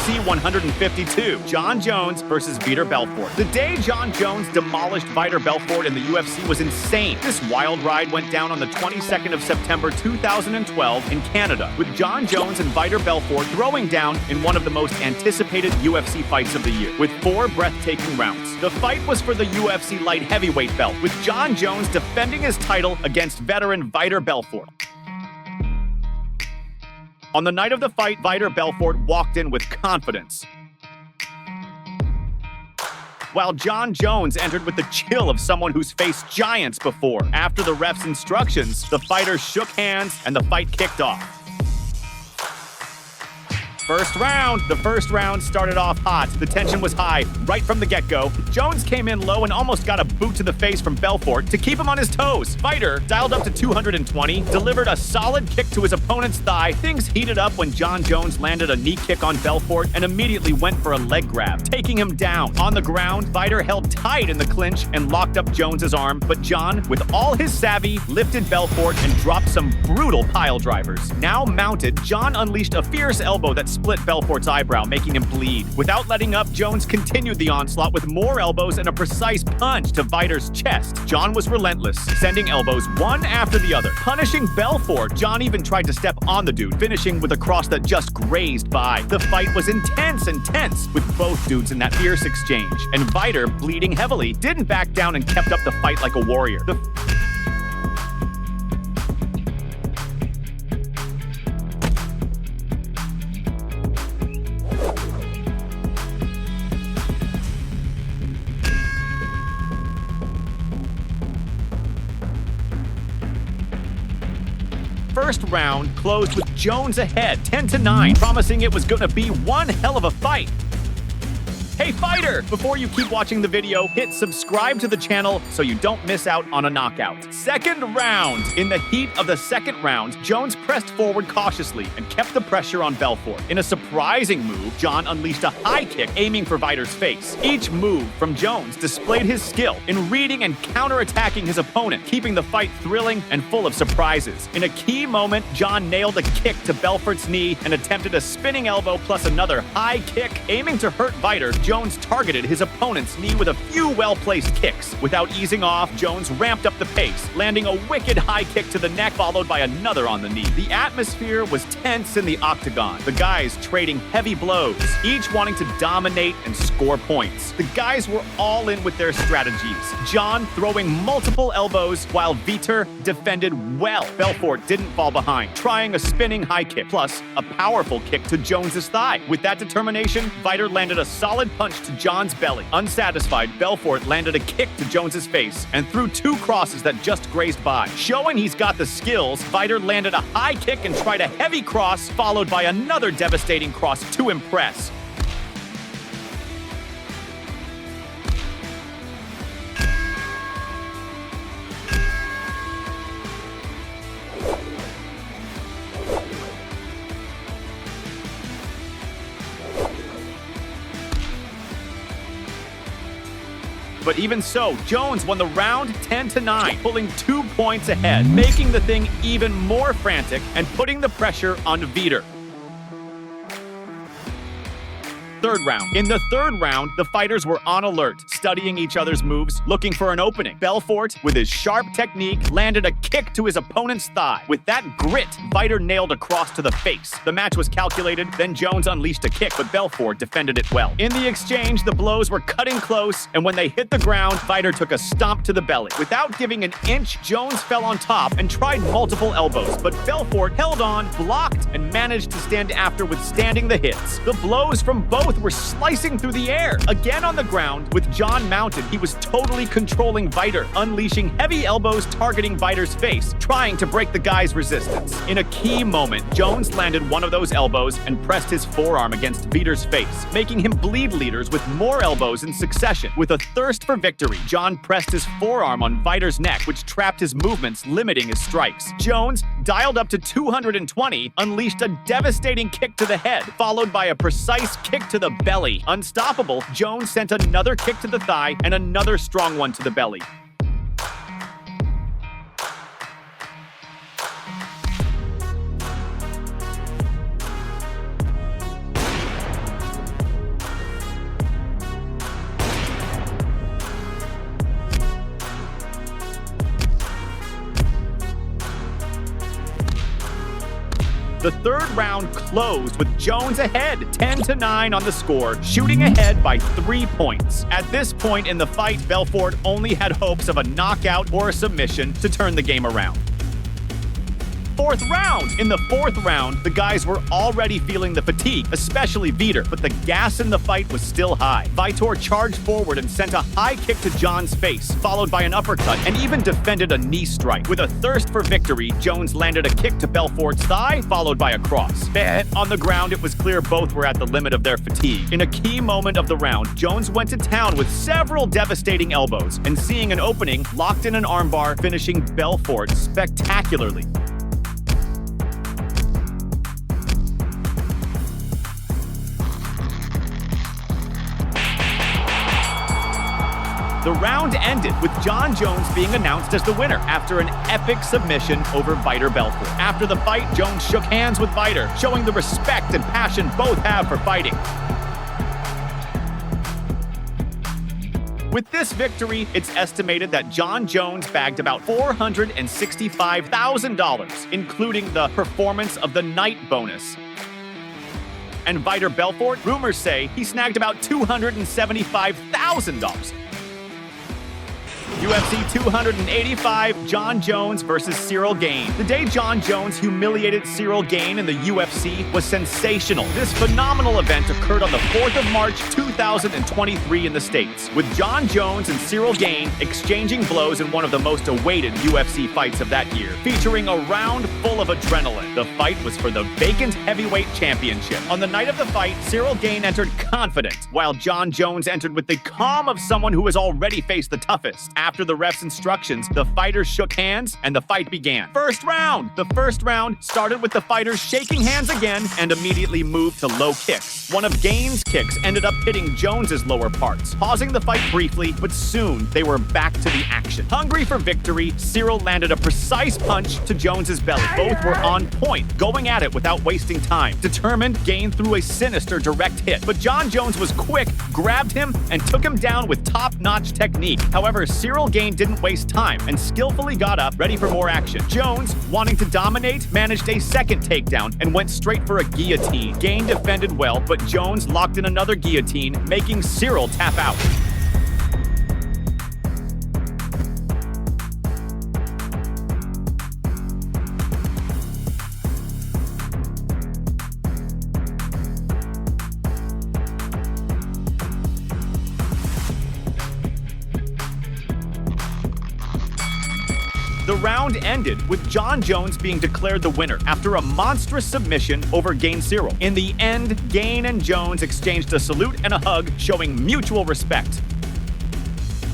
UFC 152, Jon Jones versus Vitor Belfort. The day Jon Jones demolished Vitor Belfort in the UFC was insane. This wild ride went down on the 22nd of September 2012 in Canada, with Jon Jones and Vitor Belfort throwing down in one of the most anticipated UFC fights of the year, with 4 breathtaking rounds. The fight was for the UFC light heavyweight belt, with Jon Jones defending his title against veteran Vitor Belfort. On the night of the fight, Vitor Belfort walked in with confidence, while Jon Jones entered with the chill of someone who's faced giants before. After the ref's instructions, the fighters shook hands and the fight kicked off. The first round started off hot. The tension was high right from the get-go. Jones came in low and almost got a boot to the face from Belfort to keep him on his toes. Vitor dialed up to 220, delivered a solid kick to his opponent's thigh. Things heated up when Jon Jones landed a knee kick on Belfort and immediately went for a leg grab, taking him down. On the ground, Vitor held tight in the clinch and locked up Jones's arm, but Jon, with all his savvy, lifted Belfort and dropped some brutal pile drivers. Now mounted, Jon unleashed a fierce elbow that split Belfort's eyebrow, making him bleed. Without letting up, Jones continued the onslaught with more elbows and a precise punch to Vitor's chest. Jon was relentless, sending elbows one after the other, punishing Belfort. Jon even tried to step on the dude, finishing with a cross that just grazed by. The fight was intense and tense, with both dudes in that fierce exchange, and Vitor, bleeding heavily, didn't back down and kept up the fight like a warrior. First round closed with Jones ahead, 10-9, promising it was gonna be one hell of a fight. Hey fighter! Before you keep watching the video, hit subscribe to the channel so you don't miss out on a knockout. Second round. In the heat of the second round, Jones pressed forward cautiously and kept the pressure on Belfort. In a surprising move, Jon unleashed a high kick aiming for Vitor's face. Each move from Jones displayed his skill in reading and counterattacking his opponent, keeping the fight thrilling and full of surprises. In a key moment, Jon nailed a kick to Belfort's knee and attempted a spinning elbow plus another high kick. Aiming to hurt Vitor, Jones targeted his opponent's knee with a few well-placed kicks. Without easing off, Jones ramped up the pace, landing a wicked high kick to the neck followed by another on the knee. The atmosphere was tense in the octagon, the guys trading heavy blows, each wanting to dominate and score points. The guys were all in with their strategies, Jon throwing multiple elbows while Vitor defended well. Belfort didn't fall behind, trying a spinning high kick, plus a powerful kick to Jones's thigh. With that determination, Vitor landed a solid punch to Jon's belly. Unsatisfied, Belfort landed a kick to Jones's face and threw 2 crosses that just grazed by. Showing he's got the skills, Vitor landed a high kick and tried a heavy cross, followed by another devastating cross to impress. But even so, Jones won the round 10-9, pulling 2 points ahead, making the thing even more frantic and putting the pressure on Vitor. Third round. In the third round, the fighters were on alert, studying each other's moves, looking for an opening. Belfort, with his sharp technique, landed a kick to his opponent's thigh. With that grit, Vitor nailed a cross to the face. The match was calculated, then Jones unleashed a kick, but Belfort defended it well. In the exchange, the blows were cutting close, and when they hit the ground, Vitor took a stomp to the belly. Without giving an inch, Jones fell on top and tried multiple elbows, but Belfort held on, blocked, and managed to stand after, withstanding the hits. The blows from both were slicing through the air. Again on the ground, with Jon mounted, he was totally controlling Vitor, unleashing heavy elbows targeting Vitor's face, trying to break the guy's resistance. In a key moment, Jones landed one of those elbows and pressed his forearm against Vitor's face, making him bleed liters with more elbows in succession. With a thirst for victory, Jon pressed his forearm on Vitor's neck, which trapped his movements, limiting his strikes. Jones, dialed up to 220, unleashed a devastating kick to the head, followed by a precise kick to the belly. Unstoppable, Jones sent another kick to the thigh and another strong one to the belly. The third round closed with Jones ahead, 10-9 on the score, shooting ahead by 3 points. At this point in the fight, Belfort only had hopes of a knockout or a submission to turn the game around. Fourth round. In the fourth round, the guys were already feeling the fatigue, especially Vitor, but the gas in the fight was still high. Vitor charged forward and sent a high kick to Jon's face, followed by an uppercut, and even defended a knee strike. With a thirst for victory, Jones landed a kick to Belfort's thigh, followed by a cross. On the ground, it was clear both were at the limit of their fatigue. In a key moment of the round, Jones went to town with several devastating elbows, and seeing an opening, locked in an armbar, finishing Belfort spectacularly. The round ended with Jon Jones being announced as the winner after an epic submission over Vitor Belfort. After the fight, Jones shook hands with Vitor, showing the respect and passion both have for fighting. With this victory, it's estimated that Jon Jones bagged about $465,000, including the Performance of the Night bonus. And Vitor Belfort, rumors say he snagged about $275,000. UFC 285, Jon Jones versus Ciryl Gane. The day Jon Jones humiliated Ciryl Gane in the UFC was sensational. This phenomenal event occurred on the 4th of March 2023 in the States, with Jon Jones and Ciryl Gane exchanging blows in one of the most awaited UFC fights of that year, featuring a round full of adrenaline. The fight was for the vacant heavyweight championship. On the night of the fight, Ciryl Gane entered confident, while Jon Jones entered with the calm of someone who has already faced the toughest. After the ref's instructions, the fighters shook hands and the fight began. First round! The first round started with the fighters shaking hands again and immediately moved to low kicks. One of Gane's kicks ended up hitting Jones's lower parts, pausing the fight briefly, but soon they were back to the action. Hungry for victory, Ciryl landed a precise punch to Jones's belly. Both were on point, going at it without wasting time. Determined, Gane threw a sinister direct hit, but Jon Jones was quick, grabbed him, and took him down with top-notch technique. However, Ciryl Gane didn't waste time and skillfully got up, ready for more action. Jones, wanting to dominate, managed a second takedown and went straight for a guillotine. Gane defended well, but Jones locked in another guillotine, making Ciryl tap out. The round ended with Jon Jones being declared the winner after a monstrous submission over Gane Ciryl. In the end, Gane and Jones exchanged a salute and a hug, showing mutual respect.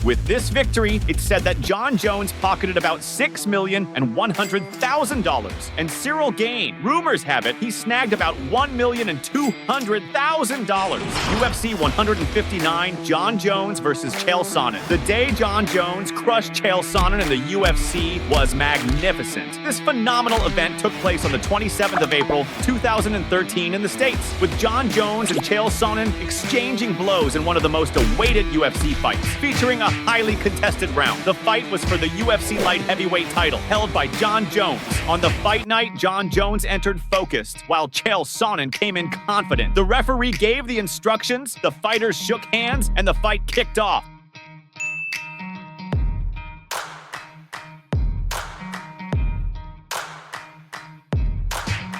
With this victory, it's said that Jon Jones pocketed about $6,100,000, and Ciryl Gane, rumors have it, he snagged about $1,200,000. UFC 159, Jon Jones versus Chael Sonnen. The day Jon Jones crushed Chael Sonnen in the UFC was magnificent. This phenomenal event took place on the 27th of April, 2013 in the States, with Jon Jones and Chael Sonnen exchanging blows in one of the most awaited UFC fights, featuring a highly contested round. The fight was for the UFC light heavyweight title, held by Jon Jones. On the fight night, Jon Jones entered focused, while Chael Sonnen came in confident. The referee gave the instructions, the fighters shook hands, and the fight kicked off.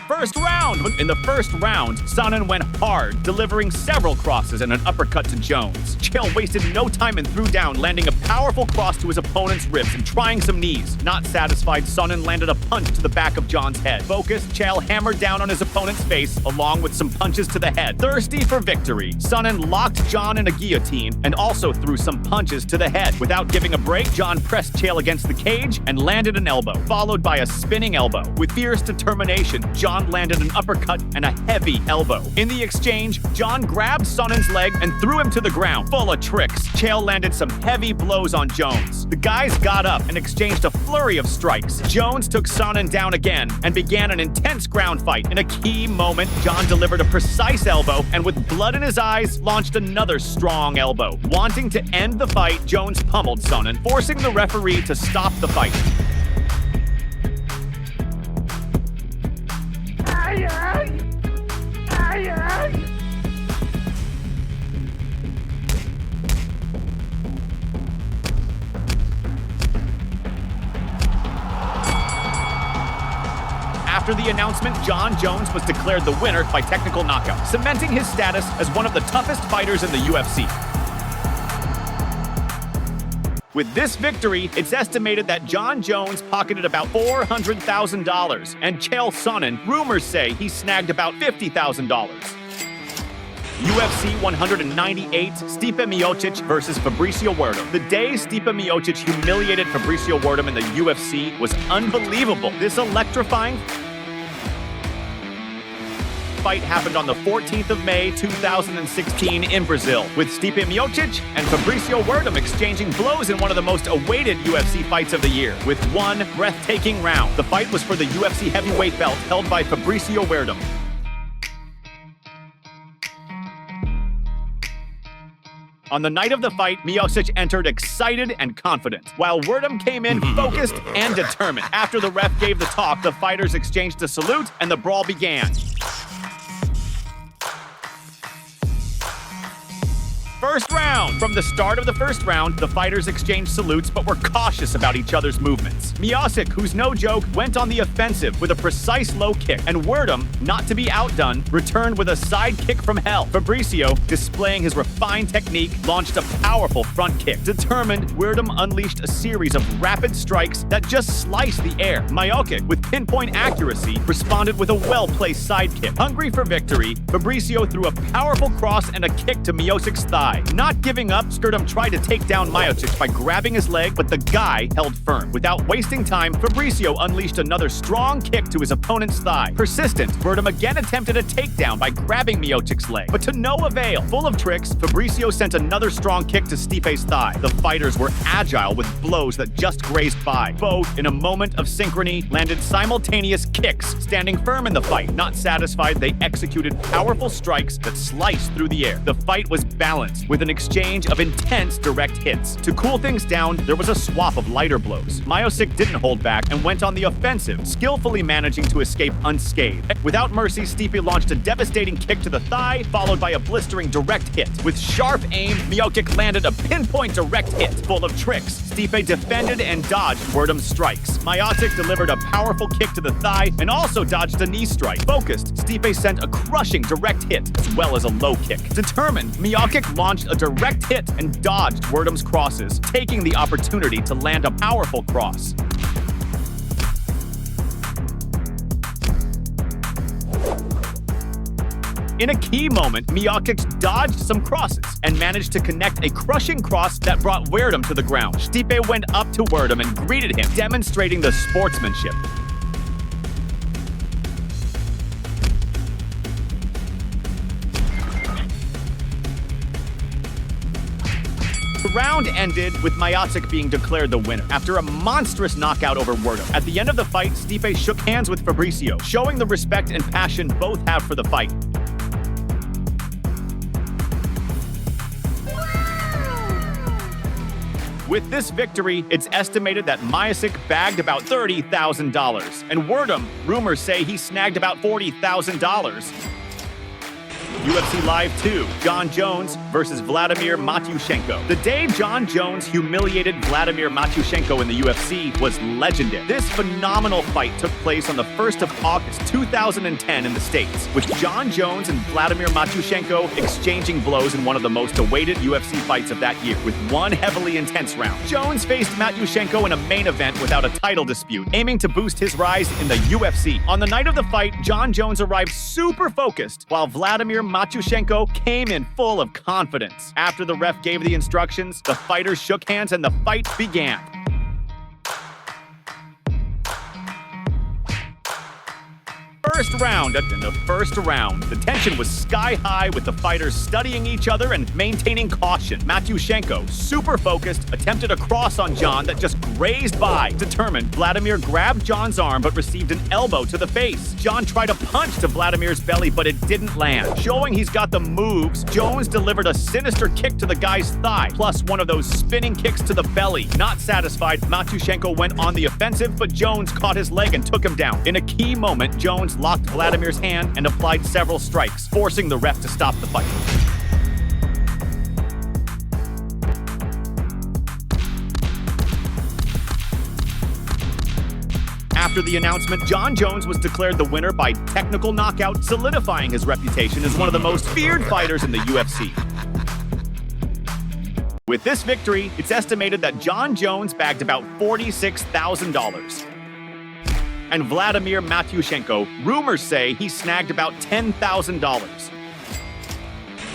First round! In the first round, Sonnen went hard, delivering several crosses and an uppercut to Jones. Chael wasted no time and threw down, landing a powerful cross to his opponent's ribs and trying some knees. Not satisfied, Sonnen landed a punch to the back of Jon's head. Focused, Chael hammered down on his opponent's face, along with some punches to the head. Thirsty for victory, Sonnen locked Jon in a guillotine and also threw some punches to the head. Without giving a break, Jon pressed Chael against the cage and landed an elbow, followed by a spinning elbow. With fierce determination, Jon landed an uppercut and a heavy elbow. In the exchange, Jon grabbed Sonnen's leg and threw him to the ground. Full of tricks, Chael landed some heavy blows on Jones. The guys got up and exchanged a flurry of strikes. Jones took Sonnen down again and began an intense ground fight. In a key moment, Jon delivered a precise elbow and with blood in his eyes, launched another strong elbow. Wanting to end the fight, Jones pummeled Sonnen, forcing the referee to stop the fight. After the announcement, Jon Jones was declared the winner by technical knockout, cementing his status as one of the toughest fighters in the UFC. With this victory, it's estimated that Jon Jones pocketed about $400,000, and Chael Sonnen, rumors say he snagged about $50,000. UFC 198, Stipe Miocic versus Fabricio Werdum. The day Stipe Miocic humiliated Fabricio Werdum in the UFC was unbelievable. This electrifying fight happened on the 14th of May, 2016 in Brazil, with Stipe Miocic and Fabricio Werdum exchanging blows in one of the most awaited UFC fights of the year, with one breathtaking round. The fight was for the UFC heavyweight belt held by Fabricio Werdum. On the night of the fight, Miocic entered excited and confident, while Werdum came in focused and determined. After the ref gave the talk, the fighters exchanged a salute and the brawl began. First round. From the start of the first round, the fighters exchanged salutes but were cautious about each other's movements. Miocic, who's no joke, went on the offensive with a precise low kick, and Werdum, not to be outdone, returned with a side kick from hell. Fabricio, displaying his refined technique, launched a powerful front kick. Determined, Werdum unleashed a series of rapid strikes that just sliced the air. Miocic, with pinpoint accuracy, responded with a well-placed side kick. Hungry for victory, Fabricio threw a powerful cross and a kick to Miocic's thigh. Not giving up, Werdum tried to take down Miocic by grabbing his leg, but the guy held firm. Without wasting time, Fabricio unleashed another strong kick to his opponent's thigh. Persistent, Werdum again attempted a takedown by grabbing Miocic's leg, but to no avail. Full of tricks, Fabricio sent another strong kick to Stipe's thigh. The fighters were agile with blows that just grazed by. Both, in a moment of synchrony, landed simultaneous kicks, standing firm in the fight. Not satisfied, they executed powerful strikes that sliced through the air. The fight was balanced, with an exchange of intense direct hits. To cool things down, there was a swap of lighter blows. Miocic didn't hold back and went on the offensive, skillfully managing to escape unscathed. Without mercy, Stipe launched a devastating kick to the thigh, followed by a blistering direct hit. With sharp aim, Miocic landed a pinpoint direct hit. Full of tricks, Stipe defended and dodged Werdum's strikes. Miocic delivered a powerful kick to the thigh and also dodged a knee strike. Focused, Stipe sent a crushing direct hit as well as a low kick. Determined, Miocic launched a direct hit and dodged Werdum's crosses, taking the opportunity to land a powerful cross. In a key moment, Miocic dodged some crosses and managed to connect a crushing cross that brought Werdum to the ground. Stipe went up to Werdum and greeted him, demonstrating the sportsmanship. The round ended with Miocic being declared the winner after a monstrous knockout over Werdum. At the end of the fight, Stipe shook hands with Fabricio, showing the respect and passion both have for the fight. With this victory, it's estimated that Miocic bagged about $30,000, and Werdum, rumors say he snagged about $40,000. UFC Live 2, Jon Jones versus Vladimir Matyushenko. The day Jon Jones humiliated Vladimir Matyushenko in the UFC was legendary. This phenomenal fight took place on the 1st of August 2010 in the States, with Jon Jones and Vladimir Matyushenko exchanging blows in one of the most awaited UFC fights of that year, with one heavily intense round. Jones faced Matyushenko in a main event without a title dispute, aiming to boost his rise in the UFC. On the night of the fight, Jon Jones arrived super focused, while Vladimir Matyushenko came in full of confidence. After the ref gave the instructions, the fighters shook hands and the fight began. First round. In the first round, the tension was sky high with the fighters studying each other and maintaining caution. Matyushenko, super focused, attempted a cross on Jon that just grazed by. Determined, Vladimir grabbed Jon's arm but received an elbow to the face. Jon tried a punch to Vladimir's belly, but it didn't land. Showing he's got the moves, Jones delivered a sinister kick to the guy's thigh, plus one of those spinning kicks to the belly. Not satisfied, Matyushenko went on the offensive, but Jones caught his leg and took him down. In a key moment, Jones locked Vladimir's hand and applied several strikes, forcing the ref to stop the fight. After the announcement, Jon Jones was declared the winner by technical knockout, solidifying his reputation as one of the most feared fighters in the UFC. With this victory, it's estimated that Jon Jones bagged about $46,000. And Vladimir Matyushenko, rumors say he snagged about $10,000.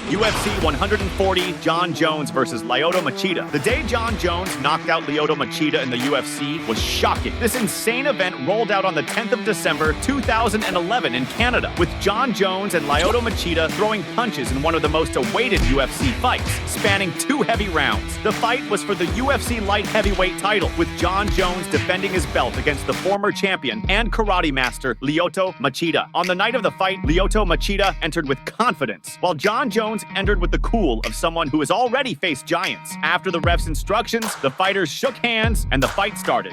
UFC 140, Jon Jones versus Lyoto Machida. The day Jon Jones knocked out Lyoto Machida in the UFC was shocking. This insane event rolled out on the 10th of December 2011 in Canada, with Jon Jones and Lyoto Machida throwing punches in one of the most awaited UFC fights, spanning 2 heavy rounds. The fight was for the UFC light heavyweight title, with Jon Jones defending his belt against the former champion and karate master Lyoto Machida. On the night of the fight, Lyoto Machida entered with confidence, while Jon Jones entered with the cool of someone who has already faced giants. After the ref's instructions, the fighters shook hands and the fight started.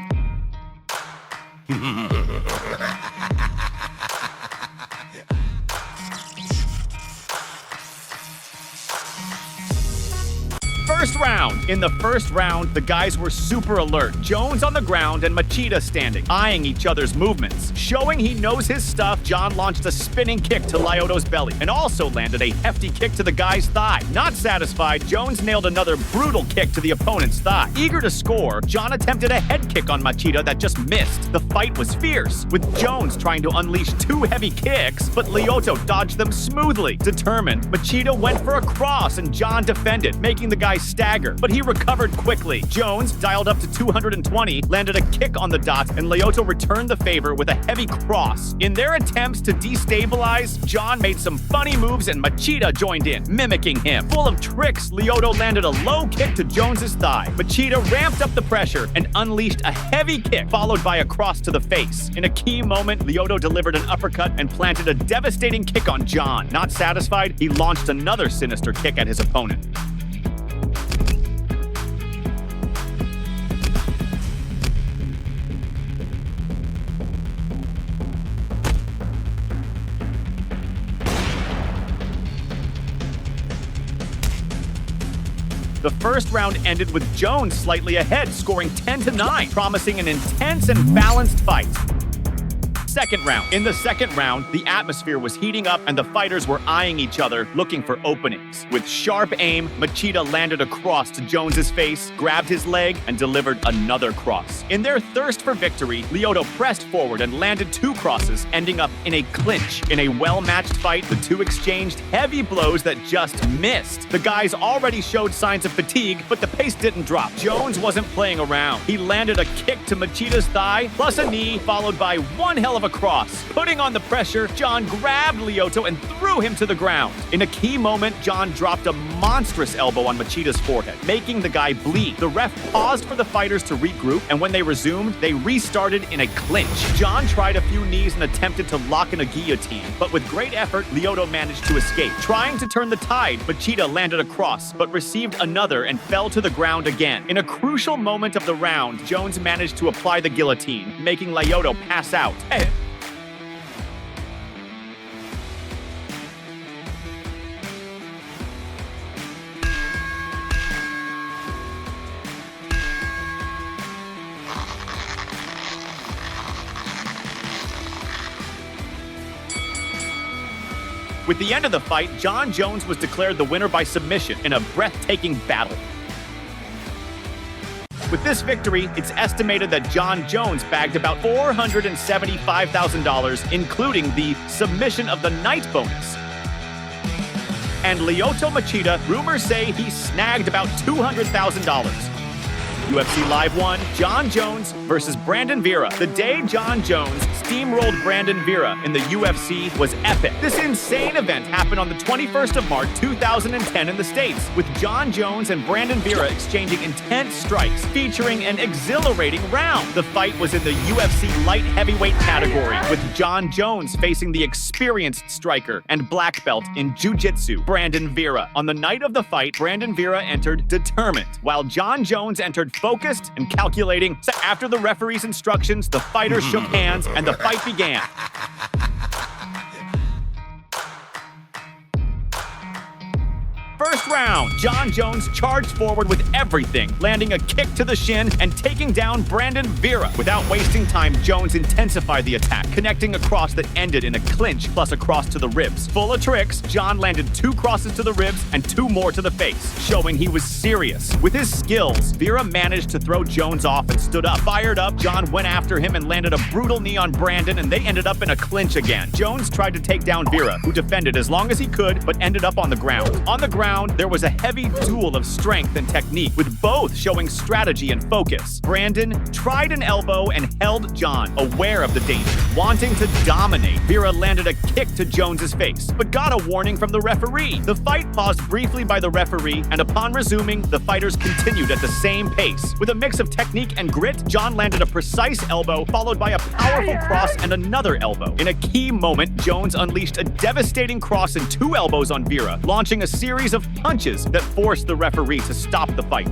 First round. In the first round, the guys were super alert. Jones on the ground and Machida standing, eyeing each other's movements. Showing he knows his stuff, Jon launched a spinning kick to Lyoto's belly and also landed a hefty kick to the guy's thigh. Not satisfied, Jones nailed another brutal kick to the opponent's thigh. Eager to score, Jon attempted a head kick on Machida that just missed. The fight was fierce, with Jones trying to unleash 2 heavy kicks, but Lyoto dodged them smoothly. Determined, Machida went for a cross and Jon defended, making the guy stagger, but he recovered quickly. Jones dialed up to 220, landed a kick on the dot, and Lyoto returned the favor with a heavy cross. In their attempts to destabilize, Jon made some funny moves and Machida joined in, mimicking him. Full of tricks, Lyoto landed a low kick to Jones's thigh. Machida ramped up the pressure and unleashed a heavy kick, followed by a cross to the face. In a key moment, Lyoto delivered an uppercut and planted a devastating kick on Jon. Not satisfied, he launched another sinister kick at his opponent. The first round ended with Jones slightly ahead, scoring 10-9, promising an intense and balanced fight. Second round. In the second round, the atmosphere was heating up and the fighters were eyeing each other, looking for openings. With sharp aim, Machida landed a cross to Jones's face, grabbed his leg, and delivered another cross. In their thirst for victory, Lyoto pressed forward and landed 2 crosses, ending up in a clinch. In a well-matched fight, the two exchanged heavy blows that just missed. The guys already showed signs of fatigue, but the pace didn't drop. Jones wasn't playing around. He landed a kick to Machida's thigh, plus a knee, followed by one hell of a cross. Putting on the pressure, Jon grabbed Lyoto and threw him to the ground. In a key moment, Jon dropped a monstrous elbow on Machida's forehead, making the guy bleed. The ref paused for the fighters to regroup, and when they resumed, they restarted in a clinch. Jon tried a few knees and attempted to lock in a guillotine, but with great effort, Lyoto managed to escape. Trying to turn the tide, Machida landed a cross, but received another and fell to the ground again. In a crucial moment of the round, Jones managed to apply the guillotine, making Lyoto pass out. With the end of the fight, Jon Jones was declared the winner by submission in a breathtaking battle. With this victory, it's estimated that Jon Jones bagged about $475,000, including the submission of the night bonus. And Lyoto Machida, rumors say he snagged about $200,000. UFC Live 1, Jon Jones versus Brandon Vera. The day Jon Jones steamrolled Brandon Vera in the UFC was epic. This insane event happened on the 21st of March 2010 in the States, with Jon Jones and Brandon Vera exchanging intense strikes, featuring an exhilarating round. The fight was in the UFC light heavyweight category, with Jon Jones facing the experienced striker and black belt in jiu-jitsu, Brandon Vera. On the night of the fight, Brandon Vera entered determined, while Jon Jones entered focused and calculating. After the referee's instructions, the fighters shook hands and the fight began. first round, Jon Jones charged forward with everything, landing a kick to the shin and taking down Brandon Vera. Without wasting time, Jones intensified the attack, connecting a cross that ended in a clinch plus a cross to the ribs. Full of tricks, Jon landed 2 crosses to the ribs and 2 more to the face, showing he was serious. With his skills, Vera managed to throw Jones off and stood up. Fired up, Jon went after him and landed a brutal knee on Brandon, and they ended up in a clinch again. Jones tried to take down Vera, who defended as long as he could, but ended up on the ground. On the ground, there was a heavy duel of strength and technique, with both showing strategy and focus. Brandon tried an elbow and held Jon, aware of the danger. Wanting to dominate, Vera landed a kick to Jones's face, but got a warning from the referee. The fight paused briefly by the referee, and upon resuming, the fighters continued at the same pace. With a mix of technique and grit, Jon landed a precise elbow, followed by a powerful cross and another elbow. In a key moment, Jones unleashed a devastating cross and 2 elbows on Vera, launching a series of punches that forced the referee to stop the fight.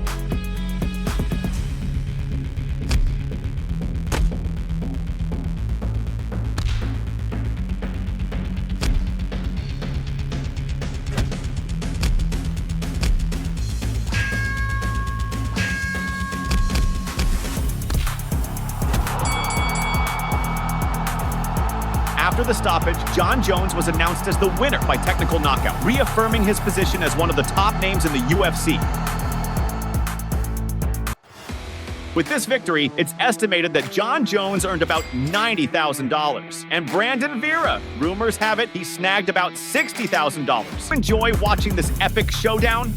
After the stoppage, Jon Jones was announced as the winner by technical knockout, reaffirming his position as one of the top names in the UFC. With this victory, it's estimated that Jon Jones earned about $90,000. And Brandon Vera, rumors have it, he snagged about $60,000. Enjoy watching this epic showdown?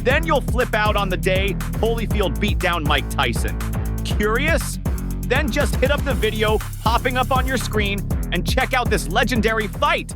Then you'll flip out on the day Holyfield beat down Mike Tyson. Curious? Then just hit up the video popping up on your screen and check out this legendary fight.